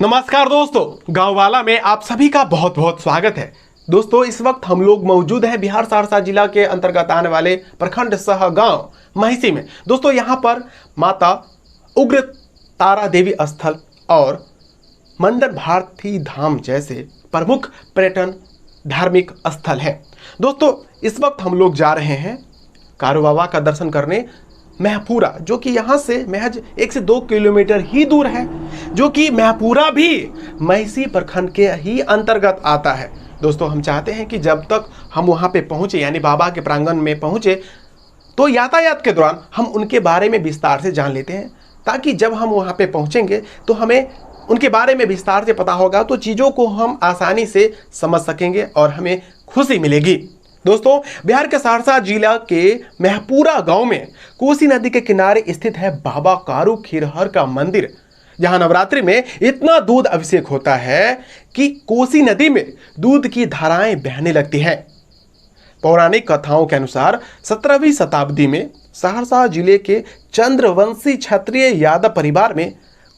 नमस्कार दोस्तों, गांववाला में आप सभी का बहुत बहुत स्वागत है। दोस्तों, इस वक्त हम लोग मौजूद हैं बिहार सहरसा जिला के अंतर्गत आने वाले प्रखंड सह गांव महिसी में। दोस्तों, यहां पर माता उग्र तारा देवी स्थल और मंडन भारती धाम जैसे प्रमुख पर्यटन धार्मिक स्थल है। दोस्तों, इस वक्त हम लोग जा रहे हैं कारू बाबा का दर्शन करने महपूरा, जो कि यहाँ से महज 1 से 2 किलोमीटर ही दूर है, जो कि महपूरा भी महिसी प्रखंड के ही अंतर्गत आता है। दोस्तों, हम चाहते हैं कि जब तक हम वहाँ पे पहुँचे, यानी बाबा के प्रांगण में पहुँचे, तो यातायात के दौरान हम उनके बारे में विस्तार से जान लेते हैं, ताकि जब हम वहाँ पे पहुँचेंगे तो हमें उनके बारे में विस्तार से पता होगा, तो चीज़ों को हम आसानी से समझ सकेंगे और हमें खुशी मिलेगी। दोस्तों, बिहार के सहरसा जिला के महपूरा गांव में कोसी नदी के किनारे स्थित है बाबा कारू खिरहर का मंदिर, जहां नवरात्रि में इतना दूध अभिषेक होता है कि कोसी नदी में दूध की धाराएं बहने लगती हैं। पौराणिक कथाओं के अनुसार 17वीं शताब्दी में सहरसा जिले के चंद्रवंशी क्षत्रिय यादव परिवार में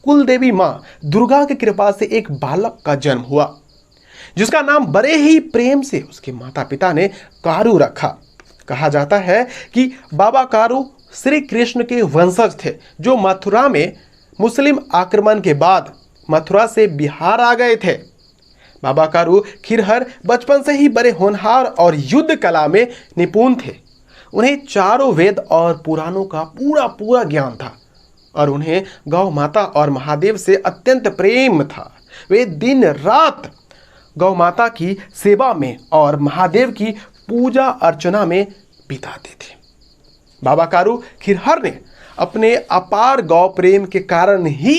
कुलदेवी मां दुर्गा की कृपा से एक बालक का जन्म हुआ, जिसका नाम बड़े ही प्रेम से उसके माता पिता ने कारू रखा। कहा जाता है कि बाबा कारू श्री कृष्ण के वंशज थे, जो मथुरा में मुस्लिम आक्रमण के बाद मथुरा से बिहार आ गए थे। बाबा कारू खिरहर बचपन से ही बड़े होनहार और युद्ध कला में निपुण थे। उन्हें चारों वेद और पुराणों का पूरा ज्ञान था और उन्हें गौ माता और महादेव से अत्यंत प्रेम था। वे दिन रात गौ माता की सेवा में और महादेव की पूजा अर्चना में बिताते थे। बाबा कारू खिरहर ने अपने अपार गौ प्रेम के कारण ही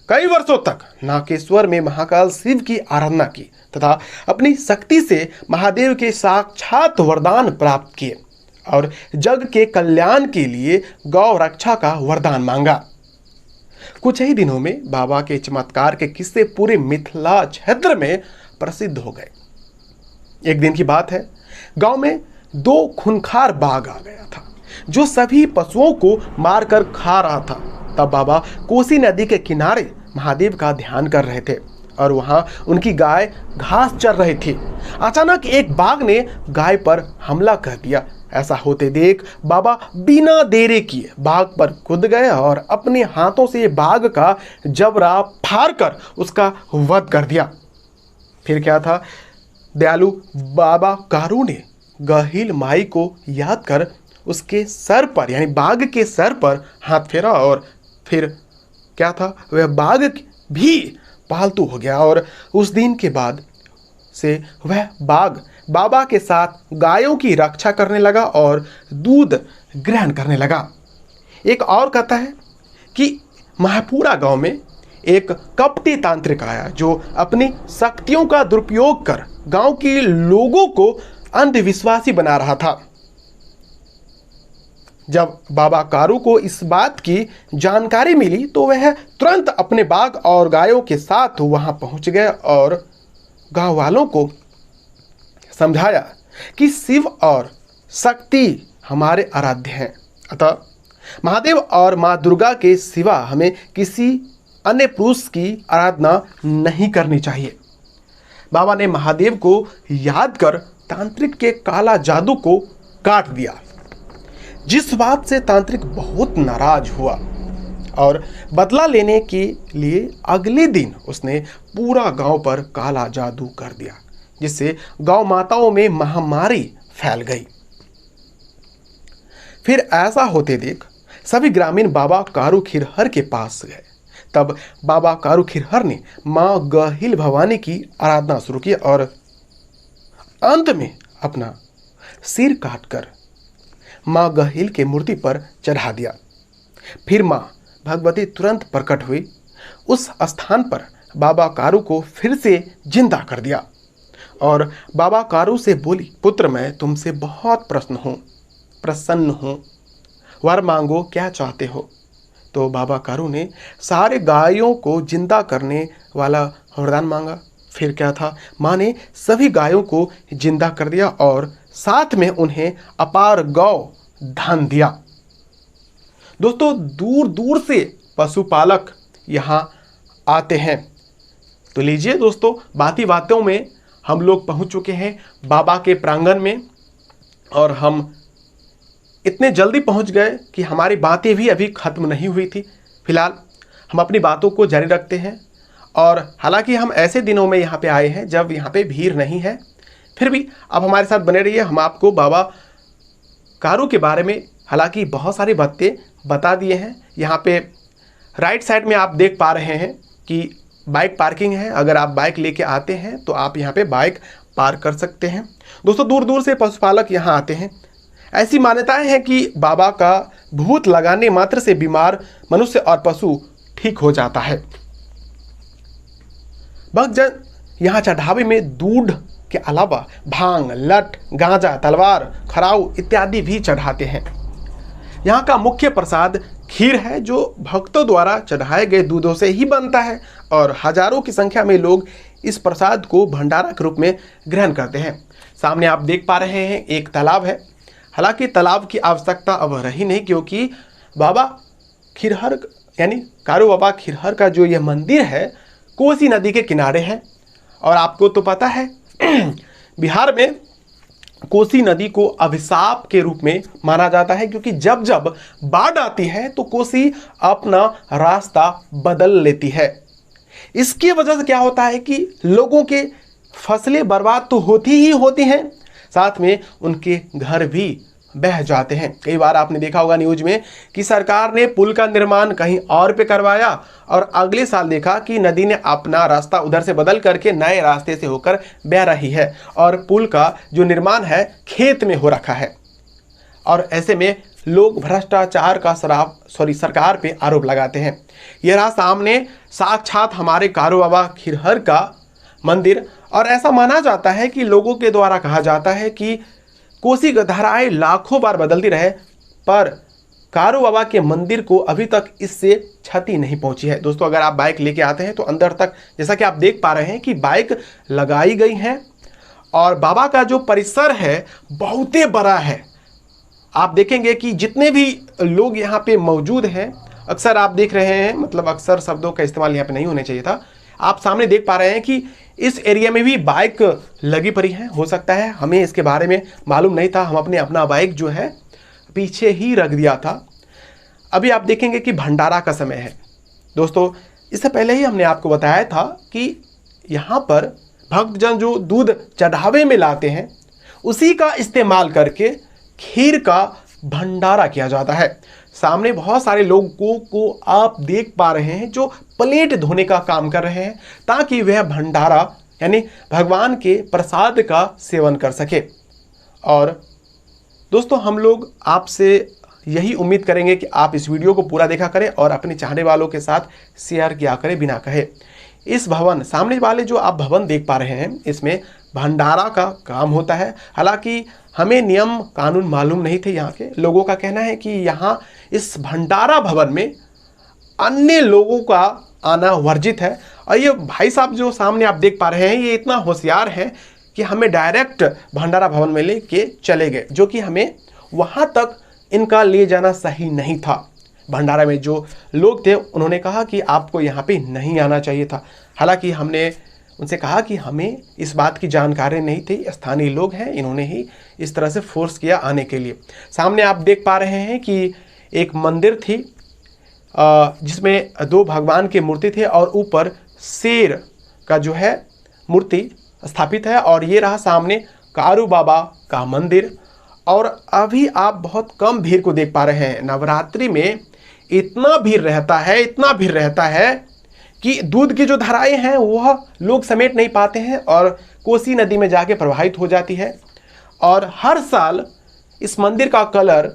कई वर्षों तक नागेश्वर में महाकाल शिव की आराधना की तथा अपनी शक्ति से महादेव के साक्षात वरदान प्राप्त किए और जग के कल्याण के लिए गौ रक्षा का वरदान मांगा। कुछ ही दिनों में बाबा के चमत्कार के किस्से पूरे मिथिला क्षेत्र में प्रसिद्ध हो गए। एक दिन की बात है, गांव में 2 खूंखार बाघ आ गया था, जो सभी पशुओं को मारकर खा रहा था। तब बाबा कोसी नदी के किनारे महादेव का ध्यान कर रहे थे और वहां उनकी गाय घास चर रही थी। अचानक एक बाघ ने गाय पर हमला कर दिया। ऐसा होते देख बाबा बिना देरी किए बाघ पर कूद गए और अपने हाथों से बाघ का जबड़ा फाड़कर उसका वध कर दिया। फिर क्या था, दयालु बाबा कारू ने गहिल माई को याद कर उसके सर पर, यानी बाघ के सर पर हाथ फेरा और फिर क्या था, वह बाघ भी पालतू हो गया और उस दिन के बाद से वह बाघ बाबा के साथ गायों की रक्षा करने लगा और दूध ग्रहण करने लगा। एक और कथा है कि महपूरा गांव में एक कपटी तांत्रिक आया, जो अपनी शक्तियों का दुरुपयोग कर गांव के लोगों को अंधविश्वासी बना रहा था। जब बाबा कारू को इस बात की जानकारी मिली तो वह तुरंत अपने बाघ और गायों के साथ वहां पहुंच गए और गांव वालों को समझाया कि शिव और शक्ति हमारे आराध्य हैं, अतः महादेव और मां दुर्गा के सिवा हमें किसी अन्य पुरुष की आराधना नहीं करनी चाहिए। बाबा ने महादेव को याद कर तांत्रिक के काला जादू को काट दिया, जिस बात से तांत्रिक बहुत नाराज हुआ और बदला लेने के लिए अगले दिन उसने पूरा गांव पर काला जादू कर दिया, जिससे गौ माताओं में महामारी फैल गई। फिर ऐसा होते देख सभी ग्रामीण बाबा कारू खिरहर के पास गए। तब बाबा कारू खिरहर ने मां गहिल भवानी की आराधना शुरू की और अंत में अपना सिर काटकर मां गहिल के मूर्ति पर चढ़ा दिया। फिर मां भगवती तुरंत प्रकट हुई। उस स्थान पर बाबा कारू को फिर से जिंदा कर दिया और बाबा कारू से बोली, पुत्र मैं तुमसे बहुत प्रसन्न हूँ, वर मांगो, क्या चाहते हो। तो बाबा कारू ने सारे गायों को जिंदा करने वाला वरदान मांगा। फिर क्या था, माँ ने सभी गायों को जिंदा कर दिया और साथ में उन्हें अपार गौ धन दिया। दोस्तों, दूर दूर से पशुपालक यहाँ आते हैं तो लीजिए दोस्तों, बाती बातों में हम लोग पहुंच चुके हैं बाबा के प्रांगण में, और हम इतने जल्दी पहुंच गए कि हमारी बातें भी अभी ख़त्म नहीं हुई थी। फिलहाल हम अपनी बातों को जारी रखते हैं, और हालांकि हम ऐसे दिनों में यहाँ पे आए हैं जब यहाँ पे भीड़ नहीं है, फिर भी आप हमारे साथ बने रहिए। हम आपको बाबा कारू के बारे में हालांकि बहुत सारी बातें बता दिए हैं। यहाँ पे राइट साइड में आप देख पा रहे हैं कि बाइक पार्किंग है। अगर आप बाइक लेके आते हैं तो आप यहाँ पे बाइक पार्क कर सकते हैं। दोस्तों, दूर दूर से पशुपालक यहाँ आते हैं। ऐसी मान्यताएं हैं कि बाबा का भूत लगाने मात्र से बीमार मनुष्य और पशु ठीक हो जाता है। भक्तजन यहाँ चढ़ावे में दूध के अलावा भांग, लठ, गांजा, तलवार, खराऊ इत्यादि भी चढ़ाते हैं। यहाँ का मुख्य प्रसाद खीर है, जो भक्तों द्वारा चढ़ाए गए दूधों से ही बनता है, और हजारों की संख्या में लोग इस प्रसाद को भंडारा के रूप में ग्रहण करते हैं। सामने आप देख पा रहे हैं एक तालाब है। हालांकि तालाब की आवश्यकता अब रही नहीं, क्योंकि बाबा खिरहर यानी कारू बाबा खिरहर का जो यह मंदिर है कोसी नदी के किनारे है। और आपको तो पता है बिहार में कोसी नदी को अभिशाप के रूप में माना जाता है, क्योंकि जब जब बाढ़ आती है तो कोसी अपना रास्ता बदल लेती है। इसकी वजह से क्या होता है कि लोगों के फसलें बर्बाद तो होती ही होती हैं, साथ में उनके घर भी बह जाते हैं। कई बार आपने देखा होगा न्यूज में कि सरकार ने पुल का निर्माण कहीं और पे करवाया, और अगले साल देखा कि नदी ने अपना रास्ता उधर से बदल करके नए रास्ते से होकर बह रही है, और पुल का जो निर्माण है खेत में हो रखा है। और ऐसे में लोग भ्रष्टाचार का सरकार पे आरोप लगाते हैं। यह रहा सामने साक्षात हमारे कारू बाबा खिरहर का मंदिर, और ऐसा माना जाता है कि लोगों के द्वारा कहा जाता है कि कोसी धाराएं लाखों बार बदलती रहे, पर कारू बाबा के मंदिर को अभी तक इससे क्षति नहीं पहुंची है। दोस्तों, अगर आप बाइक लेके आते हैं तो अंदर तक जैसा कि आप देख पा रहे हैं कि बाइक लगाई गई है, और बाबा का जो परिसर है बहुत ही बड़ा है। आप देखेंगे कि जितने भी लोग यहाँ पे मौजूद हैं, अक्सर आप देख रहे हैं, मतलब अक्सर शब्दों का इस्तेमाल यहाँ पे नहीं होना चाहिए था। आप सामने देख पा रहे हैं कि इस एरिया में भी बाइक लगी पड़ी है। हो सकता है हमें इसके बारे में मालूम नहीं था, हम अपना बाइक जो है पीछे ही रख दिया था। अभी आप देखेंगे कि भंडारा का समय है। दोस्तों, इससे पहले ही हमने आपको बताया था कि यहाँ पर भक्तजन जो दूध चढ़ावे में लाते हैं उसी का इस्तेमाल करके खीर का भंडारा किया जाता है। सामने बहुत सारे लोगों को आप देख पा रहे हैं जो प्लेट धोने का काम कर रहे हैं, ताकि वह भंडारा यानी भगवान के प्रसाद का सेवन कर सके। और दोस्तों, हम लोग आपसे यही उम्मीद करेंगे कि आप इस वीडियो को पूरा देखा करें और अपने चाहने वालों के साथ शेयर किया करें बिना कहे। इस भवन सामने वाले जो आप भवन देख पा रहे हैं, इसमें भंडारा का काम होता है। हालांकि हमें नियम कानून मालूम नहीं थे। यहाँ के लोगों का कहना है कि यहाँ इस भंडारा भवन में अन्य लोगों का आना वर्जित है। और ये भाई साहब जो सामने आप देख पा रहे हैं, ये इतना होशियार है कि हमें डायरेक्ट भंडारा भवन में लेके चले गए, जो कि हमें वहाँ तक इनका ले जाना सही नहीं था। भंडारा में जो लोग थे उन्होंने कहा कि आपको यहाँ पे नहीं आना चाहिए था। हालांकि हमने उनसे कहा कि हमें इस बात की जानकारी नहीं थी, स्थानीय लोग हैं, इन्होंने ही इस तरह से फोर्स किया आने के लिए। सामने आप देख पा रहे हैं कि एक मंदिर थी जिसमें दो भगवान की मूर्ति थे और ऊपर शेर का जो है मूर्ति स्थापित है। और ये रहा सामने कारू बाबा का मंदिर। और अभी आप बहुत कम भीड़ को देख पा रहे हैं। नवरात्रि में इतना भीड़ रहता है कि दूध की जो धाराएं हैं वह लोग समेट नहीं पाते हैं और कोसी नदी में जाके प्रवाहित हो जाती है। और हर साल इस मंदिर का कलर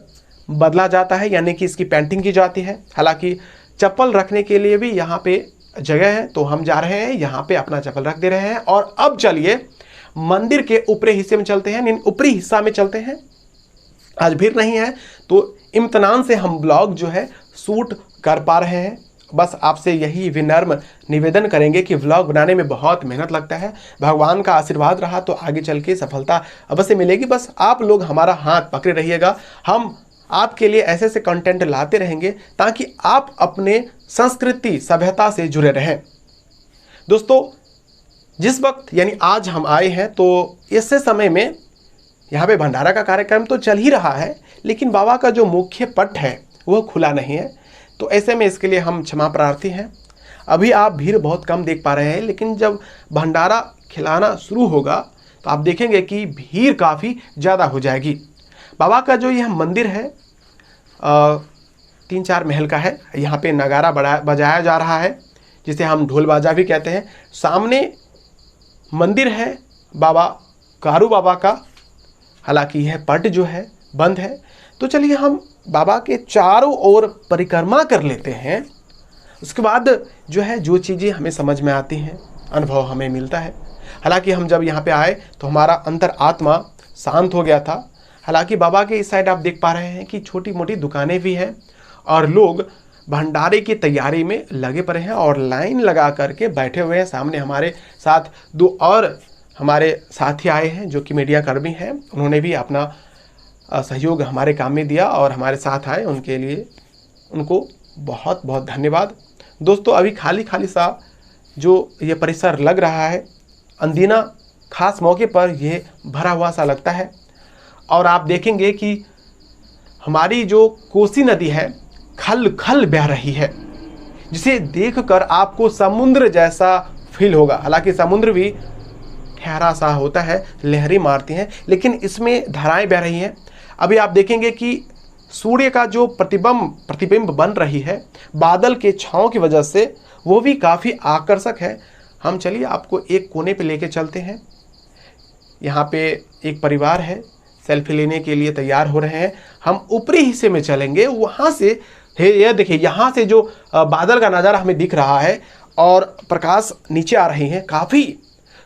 बदला जाता है, यानी कि इसकी पेंटिंग की जाती है। हालांकि चप्पल रखने के लिए भी यहाँ पे जगह है, तो हम जा रहे हैं यहाँ पे अपना चप्पल रख दे रहे हैं। और अब चलिए मंदिर के ऊपरी हिस्से में चलते हैं, ऊपरी हिस्सा में चलते हैं। आज भीड़ नहीं है तो इम्तनान से हम ब्लॉग जो है शूट कर पा रहे हैं। बस आपसे यही विनम्र निवेदन करेंगे कि व्लॉग बनाने में बहुत मेहनत लगता है। भगवान का आशीर्वाद रहा तो आगे चल के सफलता अवश्य मिलेगी। बस आप लोग हमारा हाथ पकड़े रहिएगा, हम आपके लिए ऐसे ऐसे कंटेंट लाते रहेंगे ताकि आप अपने संस्कृति सभ्यता से जुड़े रहें। दोस्तों, जिस वक्त यानी आज हम आए हैं तो इससे समय में यहाँ पे भंडारा का कार्यक्रम तो चल ही रहा है, लेकिन बाबा का जो मुख्य पट है वह खुला नहीं है। तो ऐसे में इसके लिए हम क्षमा प्रार्थी हैं। अभी आप भीड़ बहुत कम देख पा रहे हैं, लेकिन जब भंडारा खिलाना शुरू होगा तो आप देखेंगे कि भीड़ काफ़ी ज़्यादा हो जाएगी। बाबा का जो यह मंदिर है 3-4 महल का है। यहाँ पे नगारा बजाया जा रहा है, जिसे हम ढोल बाजा भी कहते हैं। सामने मंदिर है बाबा कारू बाबा का, हालांकि यह पट जो है बंद है। तो चलिए हम बाबा के चारों ओर परिक्रमा कर लेते हैं। उसके बाद जो है जो चीज़ें हमें समझ में आती हैं, अनुभव हमें मिलता है। हालांकि हम जब यहाँ पे आए तो हमारा अंतर आत्मा शांत हो गया था। हालांकि बाबा के इस साइड आप देख पा रहे हैं कि छोटी मोटी दुकानें भी हैं और लोग भंडारे की तैयारी में लगे पड़े हैं और लाइन लगा करके बैठे हुए हैं। सामने हमारे साथ 2 और हमारे साथी आए हैं जो कि मीडिया कर्मी हैं। उन्होंने भी अपना सहयोग हमारे काम में दिया और हमारे साथ आए, उनके लिए उनको बहुत बहुत धन्यवाद। दोस्तों अभी खाली खाली सा जो ये परिसर लग रहा है, अंदीना खास मौके पर ये भरा हुआ सा लगता है। और आप देखेंगे कि हमारी जो कोसी नदी है खल खल बह रही है, जिसे देखकर आपको समुद्र जैसा फील होगा। हालांकि समुद्र भी ठहरा सा होता है, लहरें मारती हैं, लेकिन इसमें धाराएं बह रही हैं। अभी आप देखेंगे कि सूर्य का जो प्रतिबिंब बन रही है बादल के छांव की वजह से, वो भी काफ़ी आकर्षक है। हम चलिए आपको एक कोने पे लेके चलते हैं। यहाँ पे एक परिवार है, सेल्फी लेने के लिए तैयार हो रहे हैं। हम ऊपरी हिस्से में चलेंगे, वहाँ से ये देखिए, यहाँ से जो बादल का नज़ारा हमें दिख रहा है और प्रकाश नीचे आ रही है, काफ़ी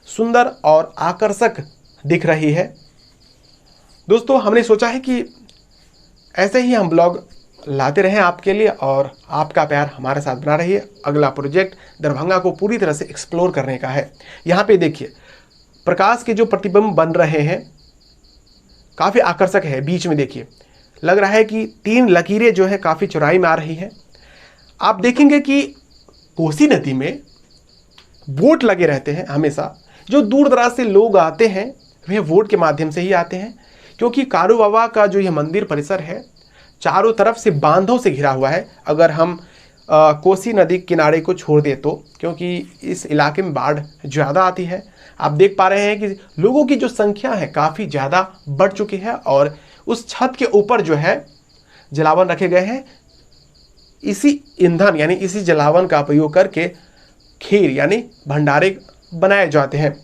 सुंदर और आकर्षक दिख रही है। दोस्तों हमने सोचा है कि ऐसे ही हम ब्लॉग लाते रहें आपके लिए और आपका प्यार हमारे साथ बना रहिए। अगला प्रोजेक्ट दरभंगा को पूरी तरह से एक्सप्लोर करने का है। यहाँ पे देखिए प्रकाश के जो प्रतिबिंब बन रहे हैं काफ़ी आकर्षक है। बीच में देखिए लग रहा है कि 3 लकीरें जो है काफ़ी चौड़ाई में आ रही हैं। आप देखेंगे कि कोसी नदी में बोट लगे रहते हैं हमेशा। जो दूर दराज से लोग आते हैं वे बोट के माध्यम से ही आते हैं, क्योंकि कारू बाबा का जो यह मंदिर परिसर है चारों तरफ से बांधों से घिरा हुआ है। अगर हम कोसी नदी किनारे को छोड़ दे तो, क्योंकि इस इलाके में बाढ़ ज़्यादा आती है। आप देख पा रहे हैं कि लोगों की जो संख्या है काफ़ी ज़्यादा बढ़ चुकी है और उस छत के ऊपर जो है जलावन रखे गए हैं। इसी ईंधन यानी इसी जलावन का उपयोग करके खीर यानी भंडारे बनाए जाते हैं।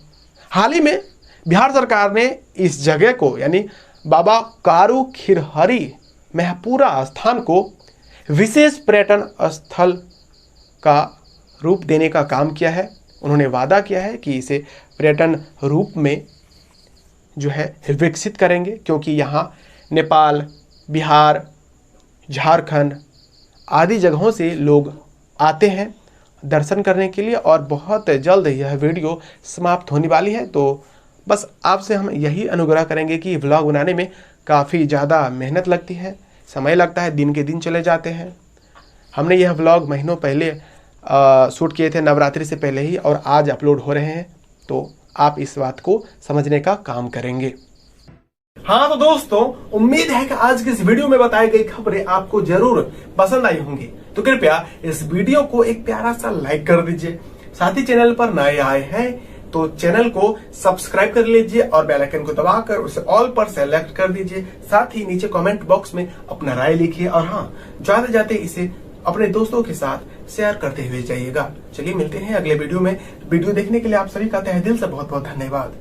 हाल ही में बिहार सरकार ने इस जगह को यानी बाबा कारू खिरहरी महपूरा स्थान को विशेष पर्यटन स्थल का रूप देने का काम किया है। उन्होंने वादा किया है कि इसे पर्यटन रूप में जो है विकसित करेंगे, क्योंकि यहाँ नेपाल, बिहार, झारखंड आदि जगहों से लोग आते हैं दर्शन करने के लिए और बहुत जल्द यह वीडियो समाप्त होने वाली है। तो बस आपसे हम यही अनुग्रह करेंगे कि व्लॉग बनाने में काफ़ी ज़्यादा मेहनत लगती है, समय लगता है, दिन के दिन चले जाते हैं। हमने यह व्लॉग महीनों पहले शूट किए थे, नवरात्रि से पहले ही, और आज अपलोड हो रहे हैं। तो आप इस बात को समझने का काम करेंगे। हाँ तो दोस्तों, उम्मीद है कि आज की इस वीडियो में बताई गई खबरें आपको जरूर पसंद आई होंगी। तो कृपया इस वीडियो को एक प्यारा सा लाइक कर दीजिए। साथ ही चैनल पर नए आए हैं तो चैनल को सब्सक्राइब कर लीजिए और बेल आइकन को दबाकर उसे ऑल पर सेलेक्ट कर दीजिए। साथ ही नीचे कमेंट बॉक्स में अपना राय लिखिए और हाँ, जाते जाते इसे अपने दोस्तों के साथ शेयर करते हुए जाइएगा। चलिए मिलते हैं अगले वीडियो में। वीडियो देखने के लिए आप सभी का तहे दिल से बहुत बहुत धन्यवाद।